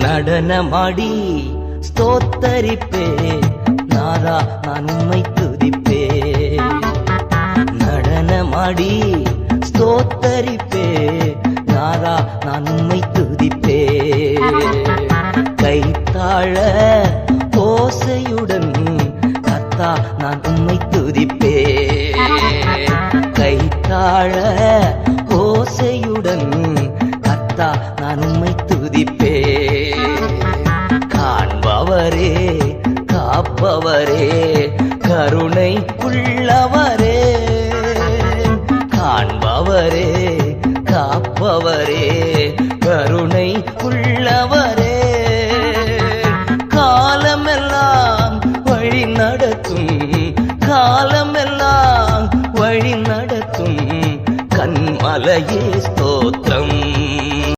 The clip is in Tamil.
நடனமாடி ஸ்தோத்தரிப்பே நாதா நான் உம்மை துதிப்பே. நடனமாடி ஸ்தோத்தரிப்பே நாதா நான் உம்மை துதிப்பே. கைத்தாழ ஓசையுடன் கர்த்தா நான் உம்மை துதிப்பே. கைத்தாழ ஓசையுடன் கர்த்தா நான் உம்மை துதிப்பே. காண்பவரே காப்பவரே கருணை உள்ளவரே. காண்பவரே காப்பவரே கருணை உள்ளவரே. காலமெல்லாம் வழி நடத்தும் காலமெல்லாம் வழி நடத்தும் கண்மலையே